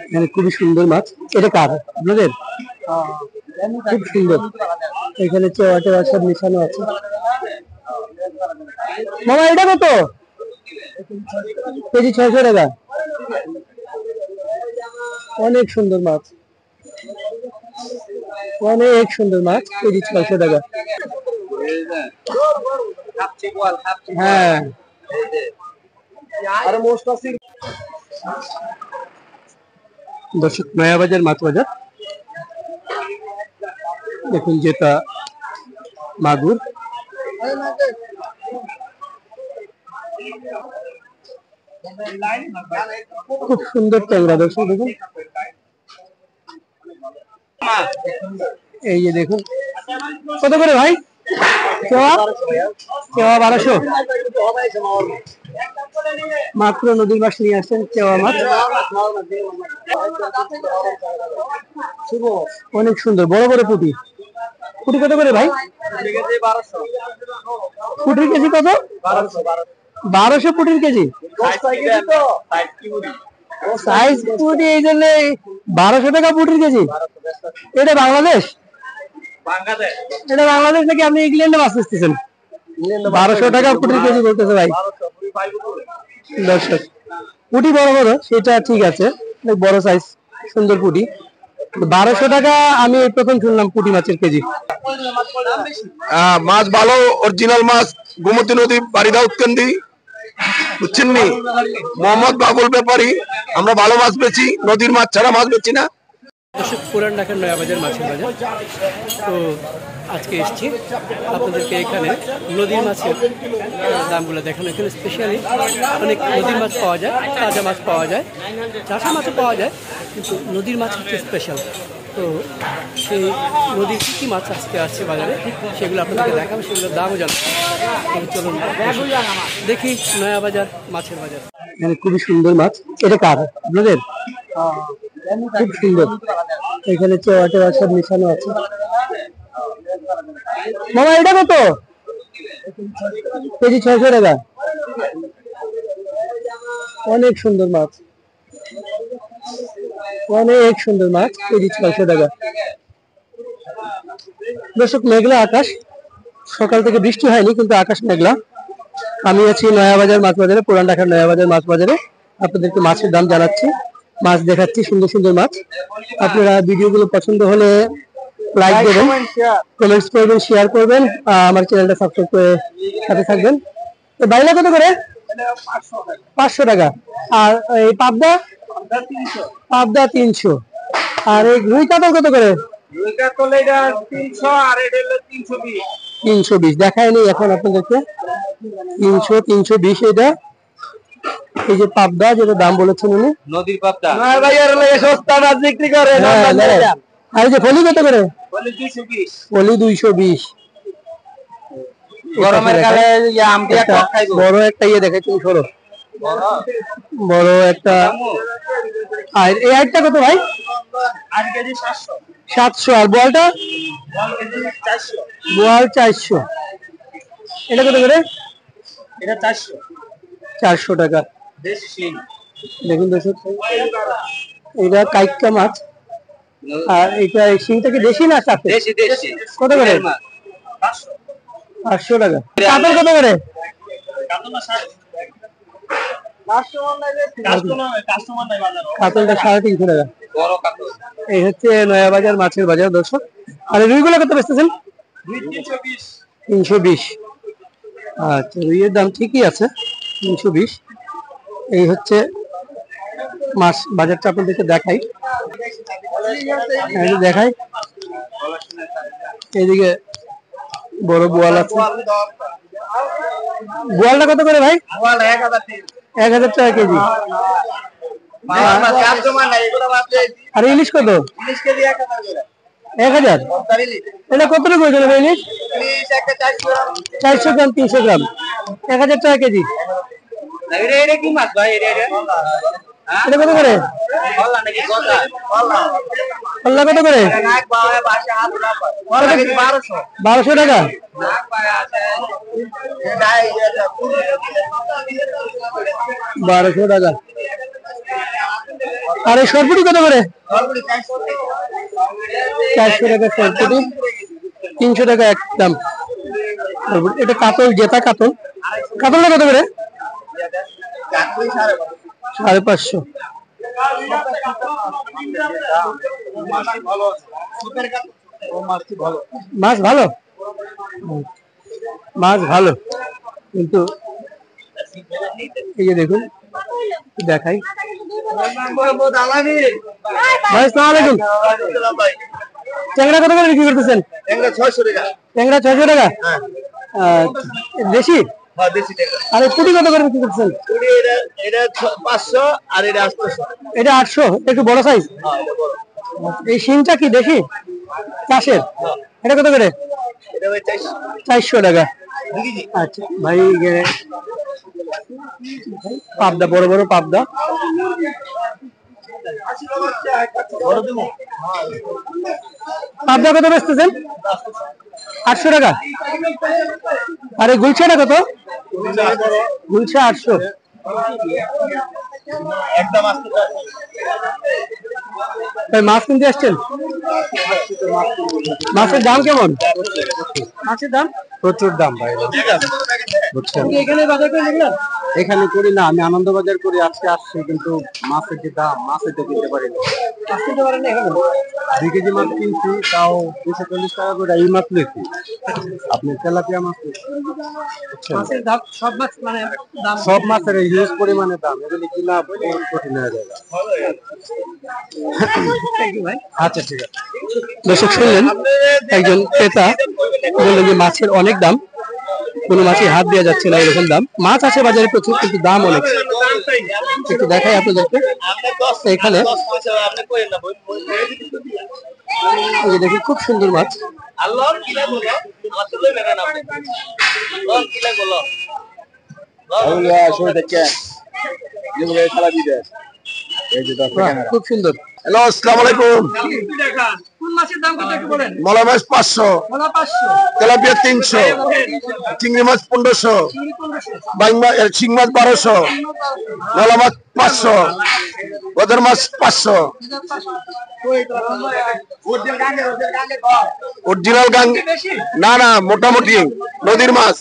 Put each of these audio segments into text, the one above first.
এখানে খুবই সুন্দর মাছ। এটা কার আপনাদের? খুব সুন্দর। এখানে চেওয়া সব মিশানো আছে। মামা এটা কত কেজি? 600 টাকা। অনেক সুন্দর মাছ, অনেক সুন্দর মাছ, কেজি 600 টাকা। হ্যাঁ, দর্শক, নয়াবাজার মাছ বাজার দেখুন, যেটা মাগুর। খুব সুন্দর ট্যাংরা দর্শক দেখুন। এই যে দেখুন, কত করে ভাই? চেওয়া 1200। মাত্র নদীর মাছ নিয়ে আসছেন, চেওয়া মাছ। অনেক সুন্দর বড় বড় পুঁটি। পুঁটি কত করে ভাই? পুঁটির কেজি কত? 1200 পুঁটির কেজি। সাইজ পুঁটি এই জন্য 1200 টাকা পুঁটির কেজি। এটা বাংলাদেশ? এটা বাংলাদেশ নাকি আপনি ইংল্যান্ডে মাছ বেচতেছেন? 1200 টাকা পুঁটির কেজি বলতেছে ভাই। দর্শক, পুঁটি বড় বড় সেটা ঠিক আছে, বড় সাইজ সুন্দর পুঁটি। 1200 টাকা আমি এই প্রথম শুনলাম পুঁটি মাছের কেজি। মাছ ভালো, অরিজিনাল মাছ, গোমতী নদী, বাড়িদা উৎকেন্দি, বুঝছেন নি? মোহাম্মদ বাবুল ব্যাপারী। আমরা ভালো মাছ বেচি, নদীর মাছ ছাড়া মাছ বেচি না। পুরান ঢাকার নয়াবাজার মাছের বাজার। তো আজকে এসেছি আপনাদেরকে এখানে নদীর মাছের দামগুলো দেখানো। এখানে স্পেশালি অনেক নদীর মাছ পাওয়া যায়, তাজা মাছ পাওয়া যায়, চাষা মাছও পাওয়া যায়, কিন্তু নদীর মাছ হচ্ছে স্পেশাল। তো সেই নদীর কী কী মাছ আজকে আসছে বাজারে সেগুলো আপনাদেরকে দেখাবো, সেগুলোর দামও জানাবো। চলুন দেখি নয়াবাজার মাছের বাজার। এখানে খুবই সুন্দর মাছ। এটা কার আপনাদের? খুব সুন্দর। এখানে চেওয়া সব মিশানো আছে। মামা এটা কত কেজি? 600 টাকা। অনেক সুন্দর মাছ, অনেক সুন্দর মাছ, কেজি 600 টাকা। দর্শক, মেঘলা আকাশ, সকাল থেকে বৃষ্টি হয়নি কিন্তু আকাশ মেঘলা। আমি আছি নয়াবাজার মাছ বাজারে, পুরান ঢাকার নয়াবাজার মাছ বাজারে। আপনাদেরকে মাছের দাম জানাচ্ছি, মাছ দেখাচ্ছি, সুন্দর সুন্দর মাছ। আপনারা ভিডিওগুলো পছন্দ হলে লাইক দেবেন, কমেন্টস করবেন, শেয়ার করবেন, আমার চ্যানেলটা সাবস্ক্রাইব করে সাথে থাকবেন। তো বাইলা কত করে? 500 টাকা। আর এই পাবদা? পাবদা 300। আর এই রুই কাতল কত করে? 320 দেখায়নি এখন আপনাদেরকে। 320 এটা। এই যে পাবদা, যেটা দাম বলেছেন উনি, নদীর পাবদা। সস্তা মাছ বিক্রি করে। আর এই যে ফলি কত করে? ফলি 220। বড় একটা ইয়ে দেখে, তুমি সরো, বড় একটা। আর এই আটটা কত ভাই? 700। আর বোয়ালটা? বোয়াল 400। এটা কত করে? 400 টাকা। দেখুন দর্শক, এটা কাইকা মাছ। আর এটা শিংটা কি দেশি না সাথে? কত করে? 500 টাকা। কাতল কত করে? কাতলটা 350 টাকা। এই হচ্ছে নয়াবাজার মাছের বাজার দর্শক। আর রুইগুলো কত বেচতেছেন? 320। আচ্ছা, রুইয়ের দাম ঠিকই আছে, 320। এই হচ্ছে মাছ বাজারটা আপনাদেরকে দেখাই, দেখাই। এইদিকে বড় বোয়াল আছে। বোয়ালটা কত করে ভাই? 1000 টাকা কেজি। আর ইলিশ কত? 1000। এটা কত টাকা করে ভাই ইলিশ? 400 গ্রাম, 300 গ্রাম, 1000 টাকা কেজি। এটা কত করে? কাতলা কত করে? 1200 টাকা। 1200 টাকা। আর এই সরপুটি কত করে? 400 টাকা সরপুটি, 300 টাকা একদম। এটা কাতল, জেতা কাতল। কাতলটা কত করে? 550। মাছ ভালো, মাছ ভালো, কিন্তু এই যে দেখুন দেখাই। ভাই আসসালামু আলাইকুম। ট্যাংরা কত করে বিক্রি করতেছেন? ট্যাংরা 600 টাকা। ট্যাংরা 600 টাকা। দেশি? আর এই পুঁটি কত করে বিক্রি করতেছেন? এটা 500 আর এটা 800। এটা 800, একটু বড় সাইজ। এই শিংটা কি দেশি চাষের? এটা কত করে? এটা 400 টাকা। আচ্ছা ভাই, পাবদা, বড় বড় পাবদা। পাবদা কত বেচতেছেন? 800 টাকা। আর এই গুলশাটা কত? গুলশা 800। ভাই মাছ কিনতে আসছেন? মাছের দাম কেমন? মাছের দাম প্রচুর দাম ভাই, বুঝছেন? এখানে বাজার করে দেখলেন? এখানে করি না, আমি আনন্দবাজার করি। আজকে আসছি, কিন্তু মাছের যে দাম, মাছের তো কিনতে পারি না। মাছ কিনতে পারেন না এখানে? 2 কেজি মাছ কিনছি, তাও 240 টাকা করে। এই মাছ লেছি, আপনি তেলাপিয়া মাছ মাছের দাম, সব মাছ মানে দাম, সব মাছের হিউজ পরিমাণে দাম। এগুলি কিনা বহুত কঠিন হয়ে যাবে। আচ্ছা ঠিক আছে। দর্শক শুনলেন, একজন ক্রেতা বললেন যে মাছের অনেক দাম, কোনো মাছে হাত দেওয়া যাচ্ছে না, এরকম দাম। মাছ আছে বাজারে প্রচুর, কিন্তু দাম অনেক। একটু দেখাই আপনাদেরকে। এখানে দেখি খুব সুন্দর মাছ। খুব সুন্দর। হ্যালো, আসসালামু আলাইকুম। কোন মাছের দাম কত একটু বলেন? মলা মাছ 500, তেলাপিয়া 300, চিংড়ি মাছ 1500, শিং মাছ 1200, মলা মাছ 500, গজার মাছ 500। অরিজিনাল গাং না, না, মোটামুটি নদীর মাছ।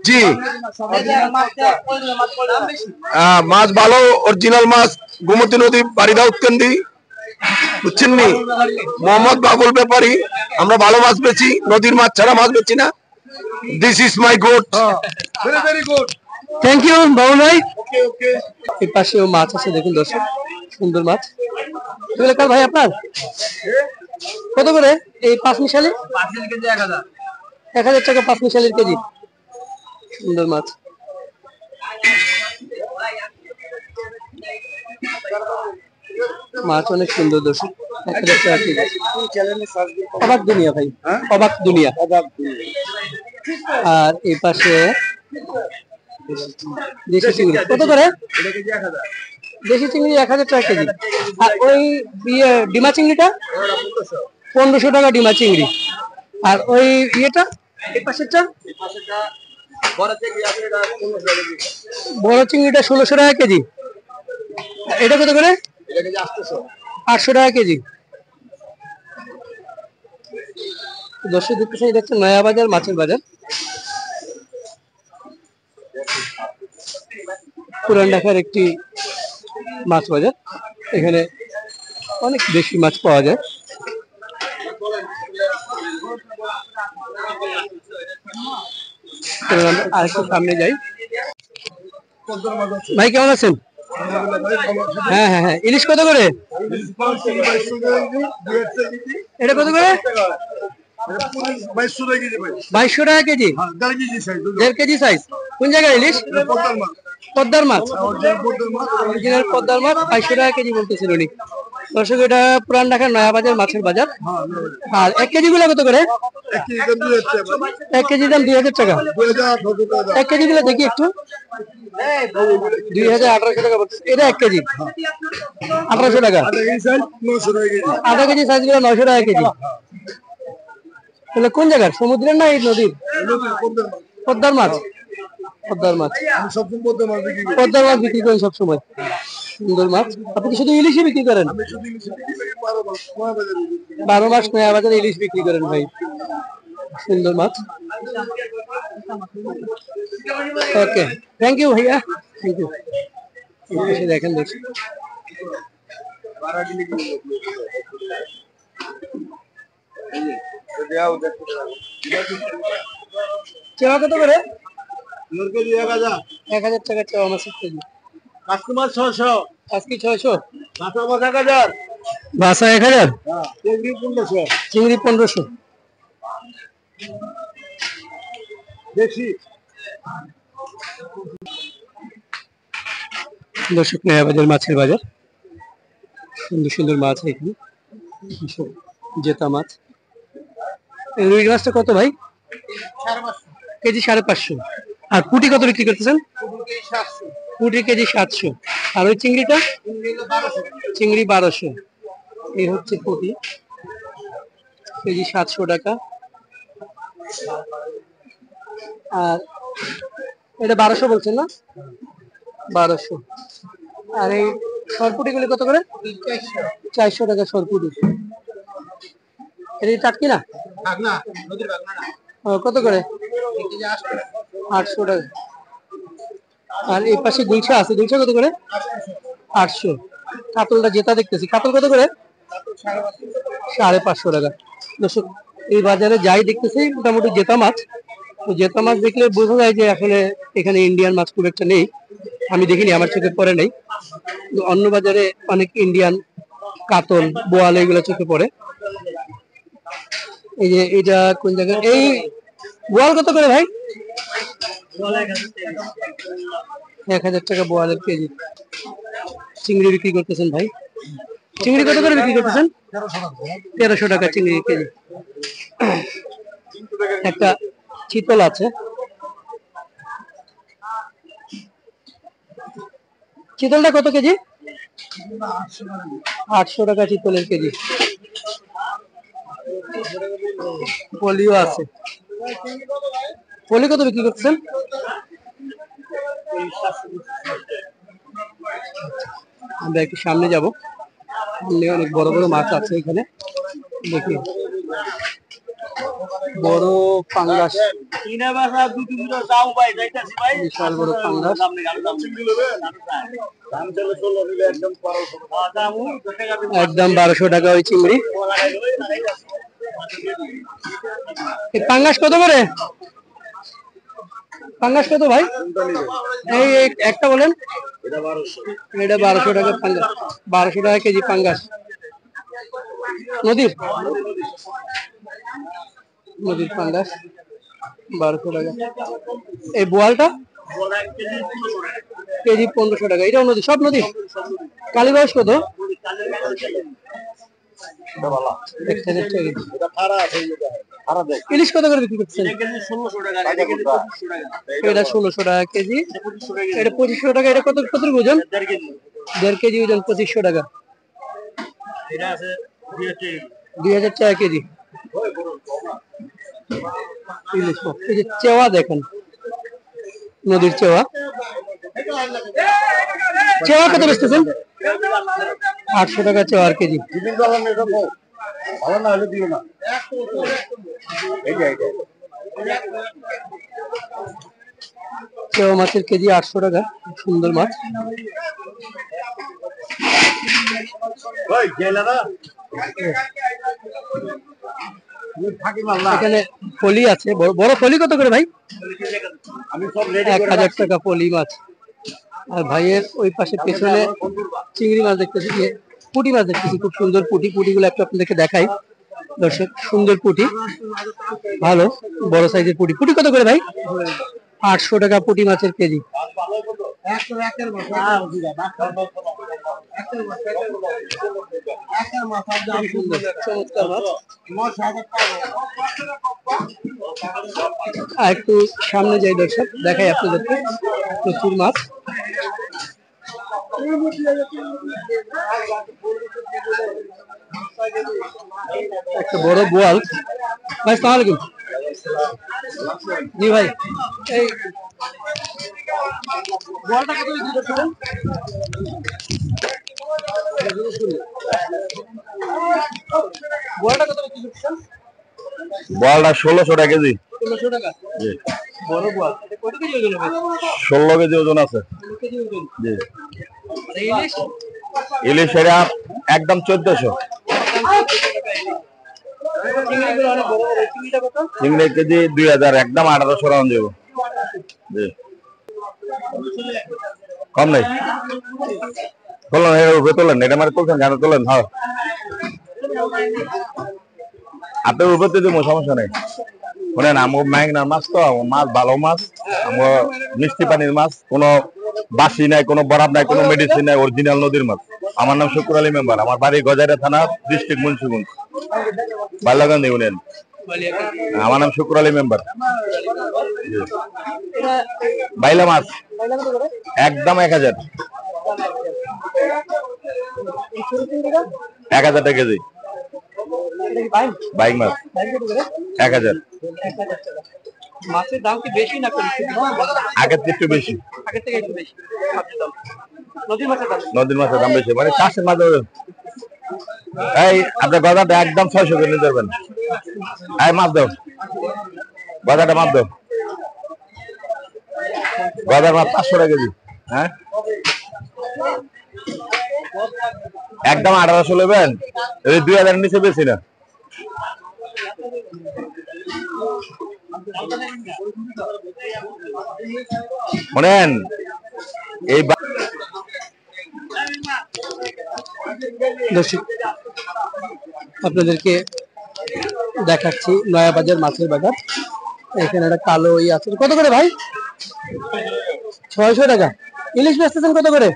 জি, মাছ ভালো, অরিজিনাল মাছ। গোমতী নদী, বারিদাউৎকেন্দি, বুঝছেন নি? মোহাম্মদ বাবুল ব্যাপারী। আমরা ভালো মাছ বেচি, নদীর মাছ ছাড়া মাছ বেচি না। This is my good. Very good, thank you Babul ভাই। এই পাশেও মাছ আছে, দেখুন দর্শক, সুন্দর মাছ। কাল ভাই আপনার কত করে এই 5 মিশালি? 1000 টাকা 5 মিশালির কেজি। সুন্দর মাছ। মাছ অনেক সুন্দর দর্শক। 1000 টাকা কেজি। অবাক দুনিয়া ভাই, অবাক দুনিয়া। আর এই পাশে দেশি চিংড়ি কত করে? দেশি চিংড়ি 1000 টাকা কেজি। আর ওই ডিমা চিংড়িটা 1500 টাকা ডিমা চিংড়ি। আর ওই ইয়েটা, এই পাশেরটা বড় চিংড়িটা 1600 টাকা কেজি। এটা কত করে? 800 টাকা কেজি। দর্শক দেখছেন নয়া বাজার, মাছের বাজার, পুরান ঢাকার একটি মাছ বাজার। এখানে অনেক বেশি মাছ পাওয়া যায়। আরেকটু সামনে যাই। ভাই কেমন আছেন? হ্যাঁ হ্যাঁ হ্যাঁ, ইলিশ কত করে? এটা কত করে? 2200 টাকা কেজি। 1.5 KG size. কোন জায়গায় ইলিশ? পদ্মার মাছ। অরিজিনাল পদ্মার মাছ 2200 টাকা কেজি বলতেছিল উনি। দর্শক এটা পুরান ঢাকার নয়াবাজার মাছের বাজার। আর 1 কেজি গুলো কত করে? 1 কেজির দাম 2000 টাকা। 1 কেজি গুলো দেখি একটু। 2018 টাকা বলছে। এটা 1 কেজি 1800 টাকা। আধা কেজি সাইজ গুলো 900 টাকা কেজি। তাহলে কোন জায়গার, সমুদ্রের না এই নদীর? পদ্মার মাছ। পদ্মার মাছ বিক্রি করেন সবসময়। সুন্দর মাছ। আপনি কি শুধু ইলিশই বিক্রি করেন? 12 মাস নয়াবাজারে ইলিশ বিক্রি করেন ভাই। সুন্দর মাছ। ওকে, থ্যাংক ইউ ভাইয়া, থ্যাংক ইউ। দেখেন দেখি চেওয়া কত করে? 1000 টাকা চেওয়া মাছের কেজি। কাস্টমার 600, আজকে 600, ভাষা 1000, ভাষা 1000, চিংড়ি 1500, চিংড়ি 1500। দেখি দর্শক নয়াবাজার মাছের বাজার, সুন্দর সুন্দর মাছ এখানে। জেতা মাছ। রুই মাছটা কত ভাই? কেজি 550। আর পুঁটি কত বিক্রি করতেছেন? পুঁটি কেজি 700। আর ওই চিংড়িটা? চিংড়ি 1200। এই হচ্ছে পুঁটি, কেজি 700 টাকা। আর এটা 1200 বলছেন না? 1200। আর এই সরপুটি গুলি কত করে? 400 টাকা সরপুটি। এটা টাটকি না? কত করে? 800 টাকা। আর এই পাশে গুলশা আছে, গুলশা কত করে? 800। কাতলটা জেতা দেখতেছি, কাতল কত করে? 550 টাকা। দর্শক এই বাজারে যাই দেখতেছি মোটামুটি জেতা মাছ। তো জেতা মাছ দেখলে বোঝা যায় যে আসলে এখানে ইন্ডিয়ান মাছ খুব একটা নেই। আমি দেখিনি, আমার চোখে পড়ে নেই। অন্য বাজারে অনেক ইন্ডিয়ান, কাতল, বোয়াল এগুলো চোখে পড়ে। এই যে এটা কোন জায়গায়? এই বোয়াল কত করে ভাই? 1000 টাকা বোয়ালের কেজি। চিংড়ি বিক্রি করতেছেন ভাই। চিংড়ি কত করে বিক্রি করতেছেন? 1300 টাকা চিংড়ি কেজি। একটা চিতল আছে, চিতলটা কত কেজি? 800 টাকা চিতলের কেজি। পলিও আছে। পলি কত বিক্রি করতেছেন? আমরা একটু সামনে যাব, অনেক বড় বড় মাছ আছে এখানে। দেখি বড় পাঙ্গাস, বিশাল বড় পাঙ্গাস। একদম 1200 টাকা ওই চিংড়ি। পাঙ্গাস কত করে? পাঙ্গাস কত ভাই? এই একটা বলেন। এটা 1200 টাকা পাঙ্গাস। 1200 টাকা কেজি পাঙ্গাস। নদীর নদীর পাঙ্গাস 1200 টাকা। এই বোয়ালটা কেজি 1500 টাকা। এটাও নদী, সব নদী। কালীবাউস কত? ইলিশ কত করে বিক্রি করছেন? এটা 1600 টাকা কেজি। এটা 2500 টাকা। এটা কত কত ওজন? 1.5 কেজি ওজন, 2500 টাকা। 2000 টাকা কেজি ইলিশ মাছ। এই যে চেওয়া দেখেন, নদীর চেওয়া। চেওয়া কত বেচতেছেন? 800 টাকা চেওয়ার কেজি। চেওয়া মাছের কেজি 800 টাকা। সুন্দর মাছ। এখানে ফলি আছে, বড় ফলি কত করে ভাই? 1000 টাকা ফলি মাছ। আর ভাইয়ের ওই পাশে পেছনে চিংড়ি মাছ দেখতেছি, পুঁটি মাছ দেখতেছি, খুব সুন্দর পুঁটি। পুঁটিগুলো একটু আপনাদেরকে দেখাই দর্শক। সুন্দর পুঁটি, ভালো বড় সাইজের পুঁটি। পুঁটি কত করে ভাই? 800 টাকা পুঁটি মাছের কেজি। চমৎকার মাছ। আর একটু সামনে যাই দর্শক, দেখাই আপনাদেরকে প্রচুর মাছ। একটা বড় বোয়াল। ভাই সালাম আলাইকুম। জি ভাই, এই বোয়ালটা কত বিক্রি করছিলেন? বোয়ালটা কত বিক্রি করছেন? বলটা 1600 টাকা কেজি। 1600 টাকা। জি। বড় বোয়াল। এটা কত কেজি ওজন হবে? 16 কেজি ওজন আছে। 16 কেজি ওজন। জি। আর ইলিশ? ইলিশ এরা একদম 1400। চিংড়িগুলো অনেক বড় বড়। চিংড়িটা কত? চিংড়ি কেজি 2000, একদম 1800 রাউন্ড যাবো। জি। কম নাই। তোলেন, এর উপরে তোলেন, এটা মানে তুলছেন কেন? তোলেন। হ্যাঁ, আপনার উপরে দিব, সমস্যা নেই। শোনেন, আমার ম্যাংনার মাছ তো, মাছ ভালো মাছ, আমার মিষ্টি পানির মাছ, কোনো বাসি নাই, কোনো বরাব নাই, কোনো মেডিসিন নাই, অরিজিনাল নদীর মাছ। আমার নাম শুকুর আলী মেম্বার, আমার বাড়ি গজারিয়া থানা, ডিস্ট্রিক্ট মুন্সিগঞ্জ, বাল্লাগঞ্জ ইউনিয়ন। আমার নাম শুকুর আলী মেম্বার। বাইলা মাছ একদম 1000। 1000 টাকা কেজি। বাইক মাছ 1000। মাছের দাম কি বেশি না কম? আগের থেকে একটু বেশি। আগের থেকে একটু বেশি মাছের দাম। নদীর মাছের দাম, নদীর মাছের দাম বেশি, মানে চাষের মাছ। এই আপনার গজাটা একদম 600 করে নিতে পারবেন। এই মাছ দাও, গজাটা মাছ দাও। গজার মাছ 500 টাকা কেজি। হ্যাঁ, একদম 1800 নেবেন। এই 2000 নিচে বেশি না। শোনেন, এই দর্শক আপনাদেরকে দেখাচ্ছি নয়াবাজার মাছের বাজার। এখানে একটা কালো আছে। কত করে ভাই? 600 টাকা। ইলিশ বেচতেছেন কত করে?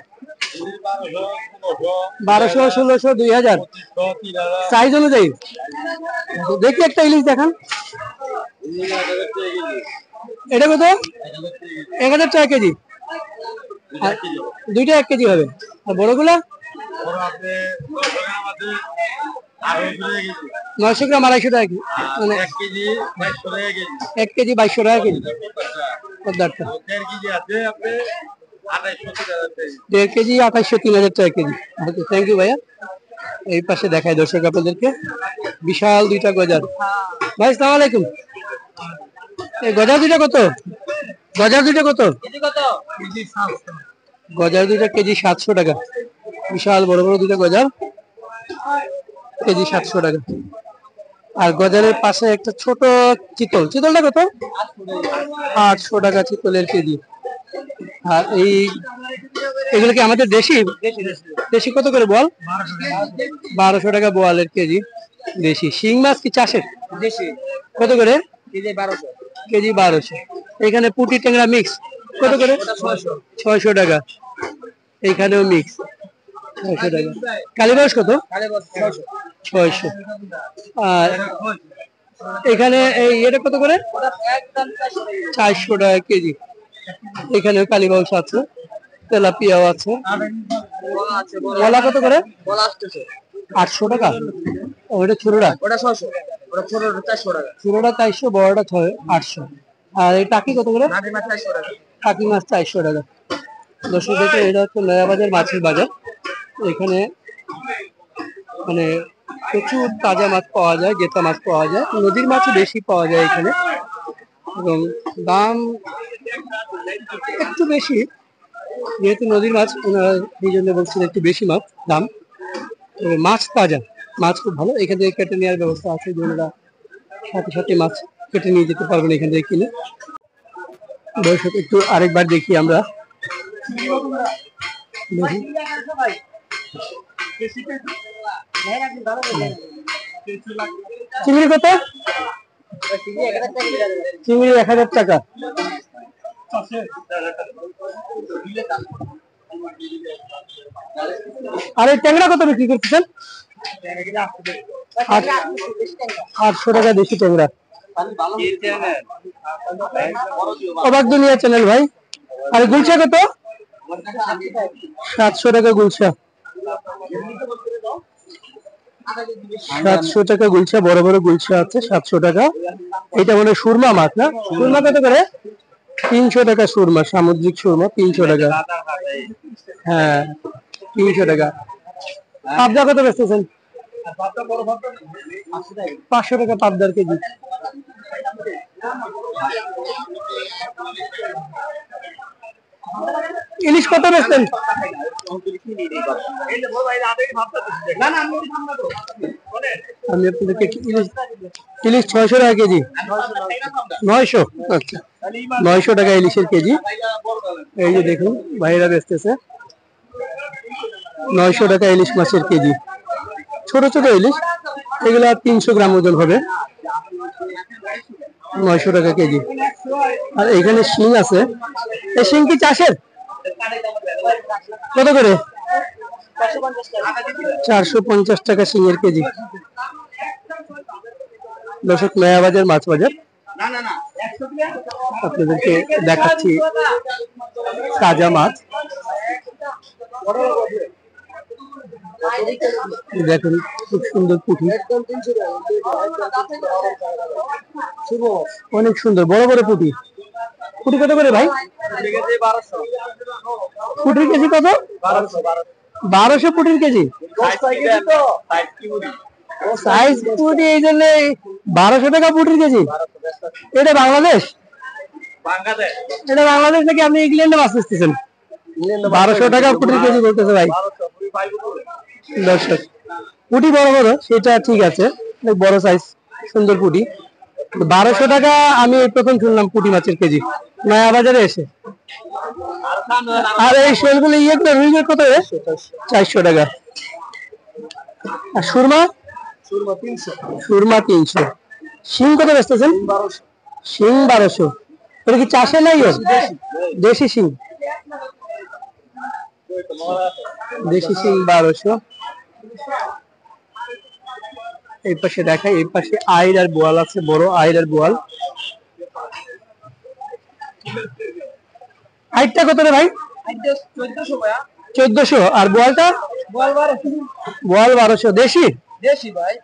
1200, 1600, 2000 সাইজ অনুযায়ী। দেখি একটা ইলিশ দেখান। এটা কত? 1000 টাকা কেজি। দুইটা 1 কেজি হবে। আর বড়গুলা 900 গ্রাম 250 টাকা কেজি। মানে 1 কেজি 2200 টাকা কেজি। 1.5 কেজি 2800, 3000 টাকা কেজি। ওকে, থ্যাংক ইউ ভাইয়া। এই পাশে দেখায় দর্শক আপনাদেরকে বিশাল দুইটা গজার। ভাই সালাম আলাইকুম। এই গজার দুইটা কত? গজার দুইটা কত? গজার দুইটা কেজি 700 টাকা। বিশাল বড় বড় দুইটা গজার, কেজি 700 টাকা। আর গজারের পাশে একটা ছোট চিতল। চিতলটা কত? 800 টাকা চিতলের কেজি। আর এগুলো কি আমাদের দেশি? দেশি কত করে বল? 1200 টাকা বোয়ালের কেজি দেশি। শিং মাছ কি চাষের? দেশি। কত করে? কেজি 1200। কেজি 1200। এখানে পুঁটি ট্যাংরা মিক্স কত করে? 600 টাকা। এইখানেও মিক্স 600 টাকা। কালীবাউস কত? 600। আর এখানে এই এটা কত করে? 400 টাকা কেজি। এখানে কালীবাউস আছে, তেলাপিয়াও আছে। বলা কত করে? 800 টাকা। ওটা ছোটটা? ছোটটা 400, বড়টা 800। আর এই টাকি কত করে? টাকি মাছ 400 টাকা। দর্শক দেখে, এটা হচ্ছে নয়াবাজার মাছের বাজার। এখানে মানে প্রচুর তাজা মাছ পাওয়া যায়, গেতা মাছ পাওয়া যায়, নদীর মাছও বেশি পাওয়া যায় এখানে, এবং দাম একটু বেশি, যেহেতু নদীর মাছ ওনারা এই জন্য বলছেন একটু বেশি মাছ দাম। মাছ তাজা, মাছ খুব ভালো। এখান থেকে কেটে নেওয়ার ব্যবস্থা আছে, যে ওনারা সাথে সাথে মাছ কেটে নিয়ে যেতে পারবেন এখান থেকে কিনে। দর্শক একটু আরেকবার দেখি আমরা। চিংড়ি কত? চিংড়ি 1000 টাকা। আর এই ট্যাংরা কত বিক্রি করতেছেন? 800 টাকা দেশি ট্যাংরা। অবাক দুনিয়া চ্যানেল ভাই। আর গুলশা কত? 700 টাকা গুলশা। 700 টাকা গুলশা, বড় বড় গুলশা আছে 700 টাকা। এটা মানে সুরমা মাছ না? সুরমা কত করে? 300 টাকা সুরমা, সামুদ্রিক সুরমা 300 টাকা। হ্যাঁ 300 টাকা। পাবদা কত বেচতেছেন? 500 টাকা পাবদার কেজি। ইলিশ কত বেচতেন? আমি আপনাদেরকে ইলিশ 600 টাকা কেজি। 900? আচ্ছা 900 টাকা ইলিশের কেজি। এই যে দেখুন ভাইরা বেচতেছে 900 টাকা ইলিশ মাছের কেজি। ছোট ছোট ইলিশ, এগুলা 300 গ্রাম ওজন হবে। 900 টাকা কেজি। আর এখানে শিং আছে। এই শিং কি চাষের? কত করে? 450 টাকা শিঙের কেজি। দর্শক, নয়াবাজার মাছ বাজার আপনাদেরকে দেখাচ্ছি তাজা মাছ। দেখুন খুব সুন্দর পুঁটি, অনেক সুন্দর বড় বড় পুঁটি। পুঁটি কত করে ভাই? পুঁটির কেজি কত? 1200 পুঁটির কেজি। সাইজ পুঁটি এই জন্য 1200 টাকা পুঁটির কেজি। এটা বাংলাদেশ? এটা বাংলাদেশ নাকি আপনি ইংল্যান্ডে মাছ বেচতেছেন? 1200 টাকা পুঁটির কেজি বলতেছে ভাই। দর্শক, পুঁটি বড় বড় সেটা ঠিক আছে, বড় সাইজ সুন্দর পুঁটি। 1200 টাকা আমি প্রথম শুনলাম পুঁটি মাছের কেজি নয়া বাজারে এসে। আর এই শোলগুলো ইয়েগুলো রুইগুলো কত? 400 টাকা। আর সুরমা? সুরমা 300। শিং কত বেচতেছেন? শিং 1200। এটা কি চাষে নাই? দেশি শিং। দেশি শিং 1200। এই পাশে দেখাই, এই পাশে আইর আর বোয়াল আছে, বড় আইর আর বোয়াল। আইরটা কত রে ভাই? 1400। আর বোয়ালটা? বোয়াল 1200। দেশি? দেশি ভাই,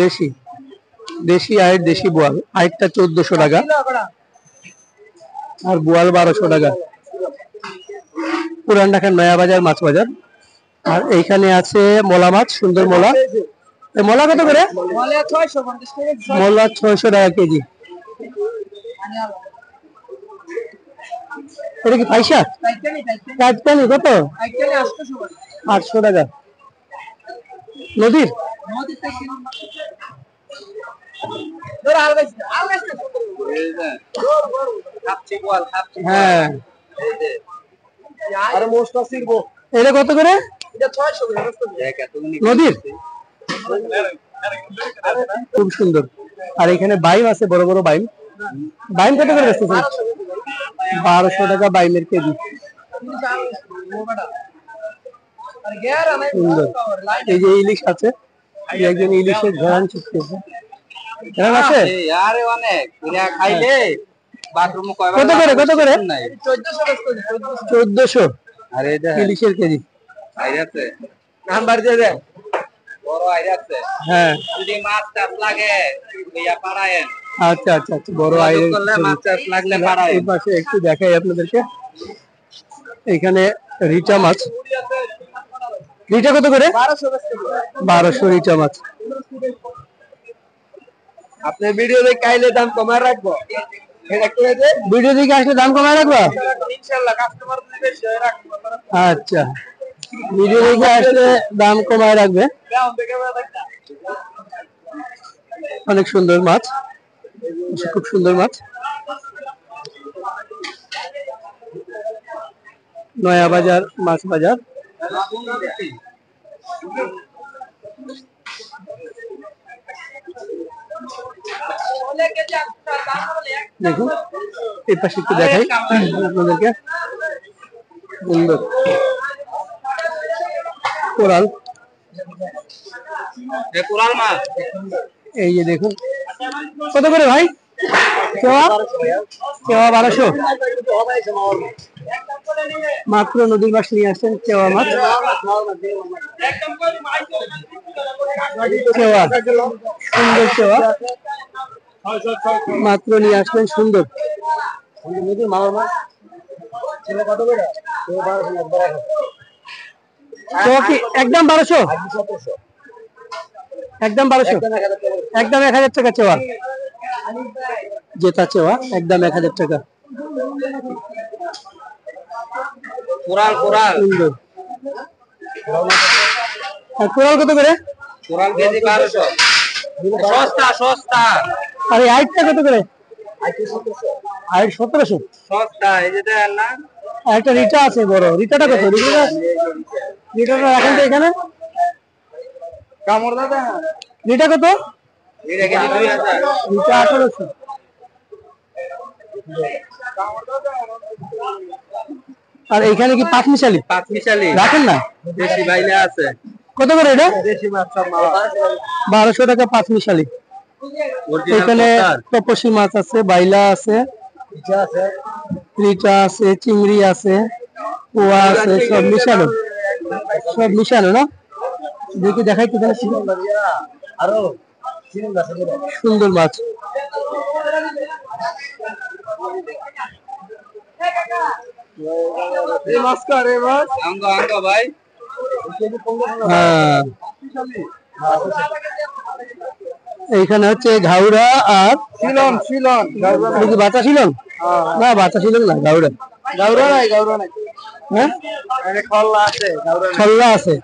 দেশি। দেশি আইর, দেশি বোয়াল। আইরটা 1400 টাকা আর বোয়াল 1200 টাকা। পুরান ঢাকার নয়াবাজার মাছ বাজার। আর এইখানে আছে মোলা মাছ, সুন্দর মোলা। মোলা কত করে? মোলা 600 টাকা কেজি। এটা কি পয়সা? কাটকানি কত? 800 টাকা। নদীর? হ্যাঁ। এটা কত করে? নদীর? খুব সুন্দর। আর এখানে বাইম আছে, বড় বড় বাইম। বাইম কত করে বেচতেছেন? 1200 টাকা বাইমের কেজি। সুন্দর। এই যে ইলিশ আছে, একজন ইলিশের ঘেরান ছিটতেছে। ঘেরান আছে? কত করে? কত করে? 1400 ইলিশের কেজি। নাম্বার দিয়ে দেন। হ্যাঁ আচ্ছা আচ্ছা আচ্ছা, বড় আইরের এই পাশে একটু দেখাই আপনাদেরকে। এখানে রিটা মাছ। রিটা কত করে? 1200 রিটা মাছ। আপনি ভিডিও দেখে আইলে দাম কমায় রাখবো। ভিডিও দেখে আসলে দাম কমায় রাখবো আচ্ছা, ভিডিও দেখে আসলে দাম কমায় রাখবে। অনেক সুন্দর মাছ, খুব সুন্দর মাছ। নয়াবাজার মাছ বাজার। দেখুন এই পাশে একটু দেখাই আপনাদেরকে। সুন্দর কোরাল, কোরাল মাছ এই যে দেখুন কত করে ভাই? কেওয়া 1200 মাত্র নদীর মাছ নিয়ে আসছেন। কেওয়া মাছ, কেওয়া সুন্দর কেওয়া মাত্র নিয়ে আসলেন, সুন্দর নদীর মাছ। কেওয়া কি একদম 1200? একদম 1200, একদম 1000 টাকা চেওয়া, যেটা চেওয়া একদম 1000 টাকা। কোরাল কোরাল সুন্দর। আর কোরাল কত করে? কোরাল কেজি 1200, সস্তা সস্তা। আর এই হাইটটা কত করে? হাইট 1700 সস্তা। এই যে দেন না, আর একটা রিটা আছে বড়, রিটাটা কত? রিটাটা রাখেন তো এখানে। কামড় দাদা রিটা কত? এটা কেজি 2000। রিটা 1800। আর এইখানে কি পাঁচ মিশালি? পাঁচ মিশালি রাখেন না? দেশি বাইলা আছে। কত করে এটা? দেশি মাছ সব মাছ 1200 টাকা পাঁচ মিশালি। এখানে তপসী মাছ আছে, বাইলা আছে, রিটা আছে, চিংড়ি আছে, পোয়া আছে, সব মিশানো, সব মিশানো না? দেখি দেখাই তো আরো সুন্দর মাছ। আঙ্গ আঙ্গ ভাই। হ্যাঁ, এইখানে হচ্ছে ঘাউড়া আর শিলন শিলন কি বাতা শিলং? না বাতা শিলং না, ঘাউড়া। গাউরা নাই গাউরা নাই। হ্যাঁ, এখানে খল্লা আছে গাউরা নাই। খল্লা আছে।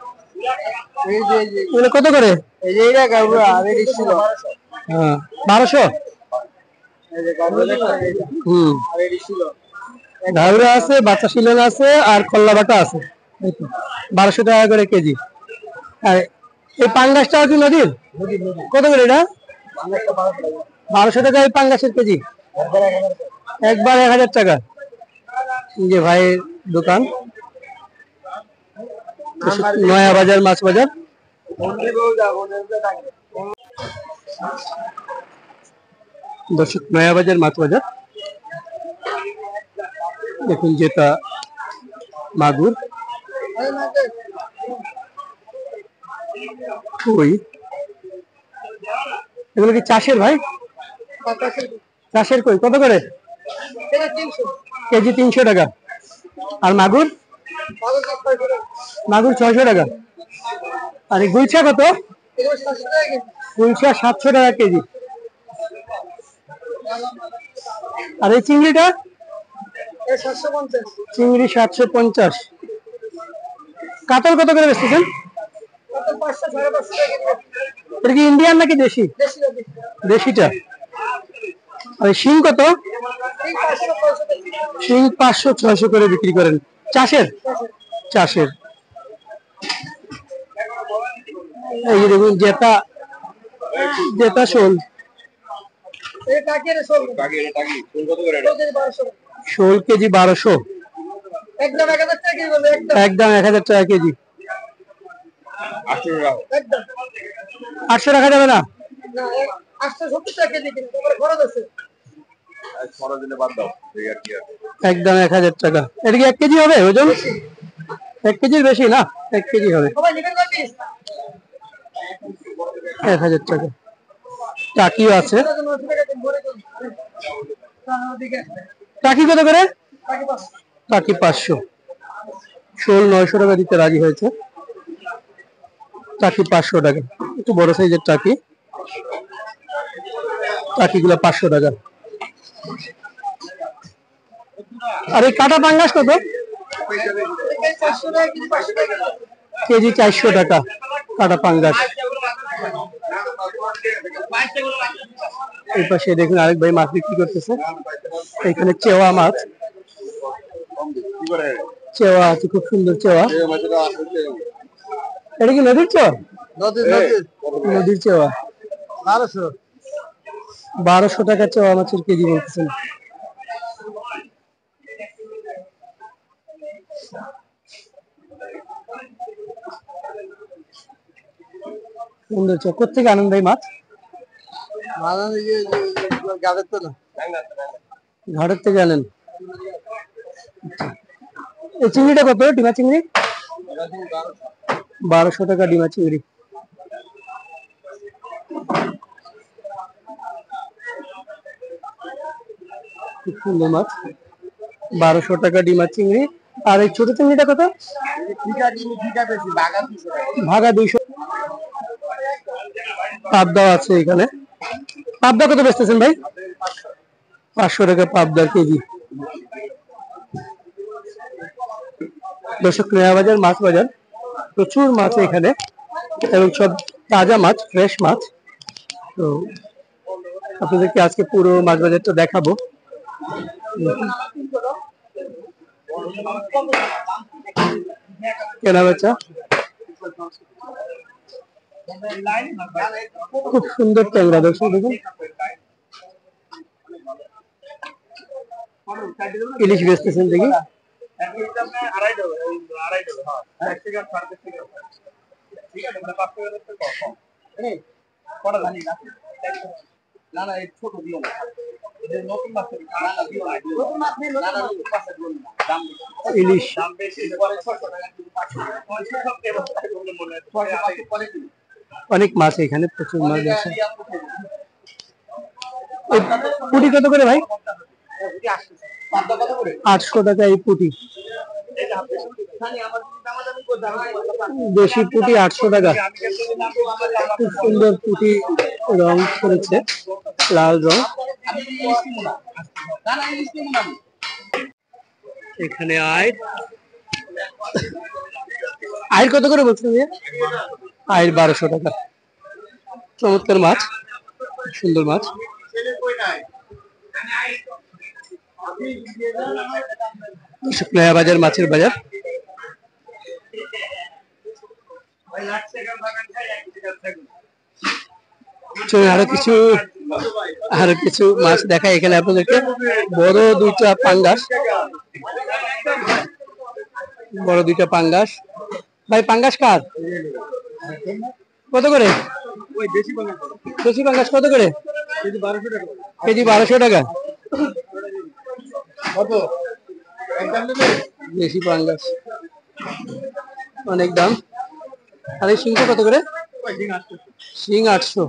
এই যে এগুলো কত করে? এই যে এটা গাউরা আর এই শিলন। হ্যাঁ 1200। এই যে গাউরা দেখো হুম, আর এই শিলন। ঘাউড়া আছে, বাতা শিলং আছে, আর খল্লা বাটা আছে। 1200 টাকা করে কেজি। আর এই পাঙ্গাসটা কি নদীর? কত করে এটা? 1200 টাকা এই পাঙ্গাসের কেজি, একবার 1000 টাকা। যে ভাইয়ের দোকান, নয়া বাজার মাছ বাজার। দর্শক, নয়া বাজার মাছ বাজার দেখুন, যেটা মাগুর, কই, এগুলো কি চাষের ভাই? চাষের কই কত করে? কেজি 300 টাকা। আর মাগুর? মাগুর 600 টাকা। আর এই গুলশা কত? গুলশা 700 টাকা কেজি। আর এই চিংড়িটা? চিংড়ি 750। কাতল কত করে বেচতেছেন? এটা কি ইন্ডিয়ান নাকি দেশি? দেশিটা। আর শিং কত? শিং 500-600 করে বিক্রি করেন। চাষের? চাষের। এই যে দেখুন, জেতা, জেতা শোল, শোল কেজি 1200, একদম 1000 টাকা কেজি। 800 রাখা যাবে না? একদম 1000 টাকা। এটা কি 1 কেজি হবে ওজন? 1 কেজির বেশি না, 1 কেজি হবে। 1000 টাকা। টাকিও আছে। টাকি কত করে? টাকি 500। শোল 900 টাকা দিতে রাজি হয়েছে। টাকি 500 টাকা, একটু বড় সাইজের টাকি। টাকিগুলো 500 টাকা। আর এই কাটা পাঙ্গাস কত? কেজি 400 টাকা কাটা পাঙ্গাস। এই পাশে দেখুন আরেক ভাই মাছ বিক্রি করতেছে। এখানে চেওয়া মাছ, চেওয়া আছে, খুব সুন্দর চেওয়া। এটা কি নদীর চেওয়া? নদীর চেওয়া 1200 টাকা চেওয়া মাছের কেজি বলতেছেন। সুন্দর চক। কোথেকে আনন্দ ভাই মাছ? গাছের তো না, ঘাটের থেকে আনেন। এই চিংড়িটা কত? ডিমা চিংড়ি 1200 টাকা ডিমা চিংড়ি। খুব সুন্দর মাছ, 1200 টাকা ডিমা চিংড়ি। আর এই ছোট চিংড়িটা কত? ভাগা 200। পাবদা আছে এখানে। পাবদা কত বেচতেছেন ভাই? 500 টাকা পাবদার কেজি। দর্শক, নয়া বাজার মাছ বাজার, প্রচুর মাছ এখানে এবং সব তাজা মাছ, ফ্রেশ মাছ। তো আপনাদেরকে আজকে পুরো মাছ বাজারটা দেখাবো। কেনা বেচা খুব সুন্দর ট্যাংরা। দর্শক দেখুন, ইলিশ বেচতেছেন দেখি। ইলিশ অনেক মাছ এখানে, প্রচুর মাছ আছে। পুঁটি কত করে ভাই? 800 টাকা এই পুঁটি। দেশি পুঁটি 800 টাকা। খুব সুন্দর পুঁটি, রং করেছে লাল রং। এখানে আইর কত করে বলছেন? আইর 1200 টাকা। চমৎকার মাছ, সুন্দর মাছ। নয়া বাজার মাছের বাজার। আরো কিছু মাছ দেখায় এখানে আপনাদেরকে। বড় দুইটা পাঙ্গাস। ভাই পাঙ্গাস কার? কত করে? দেশি পাঙ্গাস কত করে? কেজি 1200 টাকা। দেশি পাঙ্গাস অনেক দাম। আর এই শিংটা কত করে? শিং 800।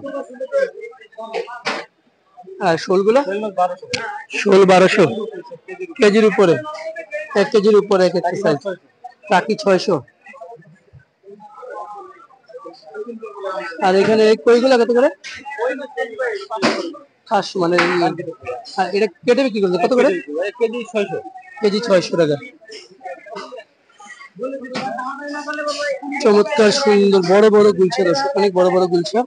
আর শোলগুলো? শোল 1200 কেজির উপরে। 1 কেজির উপরে এক একটা সাইজ। টাকি 600। আর এখানে কইগুলা কত করে? 500। মানে এটা কেটে বিক্রি করছে কত করে? কেজি 600 টাকা। চমৎকার সুন্দর বড় বড় গুলশা। দর্শক, অনেক বড় বড় গুলশা।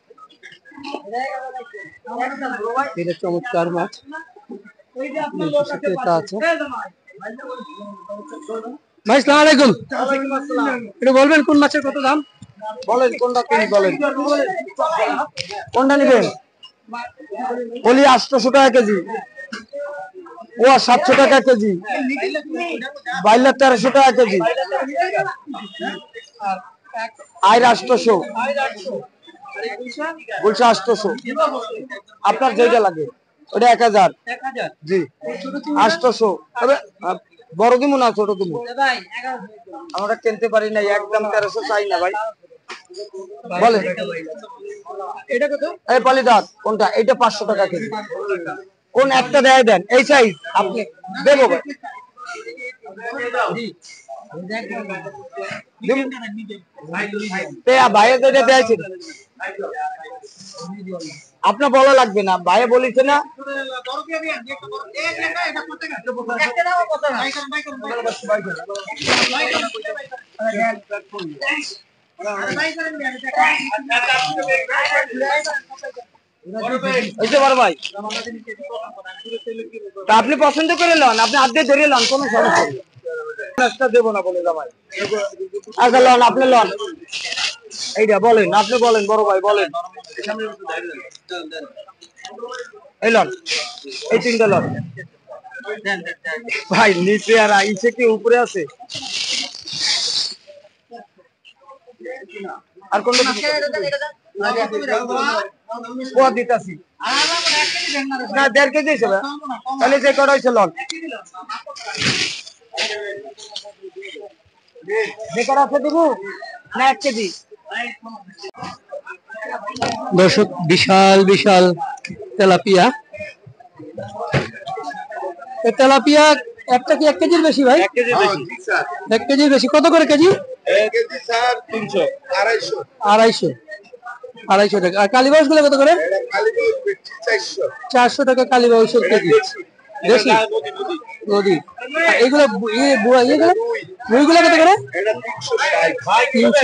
এটা চমৎকার মাছ। আছে ভাই, সালাম আলাইকুম। এটা বলবেন কোন মাছের কত দাম? বলেন কোনটা বলেন, কোনটা নিবেন? বলি 800 টাকা কেজি, ও 700 টাকা কেজি, বাইলা 1300 টাকা কেজি, আইর 800, গুলশা 800। আপনার যেটা লাগে ওটা 1000। জি 800। তবে বড় দিমু না ছোট দিমু? আমরা কিনতে পারি না, একদম 1300 চাই না ভাই। বলেন এটা কত? এই পালিদার কোনটা? এটা 500 টাকা কেজি। কোন একটা দেয় দেন, এই সাইজ আপনি দেবো ভাই। ভাইয়া যেটা দিয়েছেন আপনার বলা লাগবে না, ভাইয়া বলেছে না। ভাই আপনি পছন্দ করে লন, আপনি হাত দিয়ে ধরে লন, কোনো সমস্যা দেবো না বলে ভাই। আচ্ছা লন, আপনি লন এইটা। বলেন, আপনি বলেন বড় ভাই, বলেন। এই লন, এই 3টা লন ভাই। নিচে আর আইসে কি উপরে আছে? আর কোনটা? ও দিতাছি না 1.5 কেজি হিসেবে তাহলে যে কটা হয়েছে লন যে কটা আছে দেবো না 1 কেজি। দর্শক বিশাল বিশাল তেলাপিয়া, এই তেলাপিয়া একটা কি 1 কেজির বেশি ভাই? 1 কেজির বেশি। কত করে কেজি? 250 টাকা। আর কালীবাউস গুলো কত করে? 400 টাকা কালীবাউসের কেজি। দেশি নদী। এগুলো রুইগুলো কত করে? 360।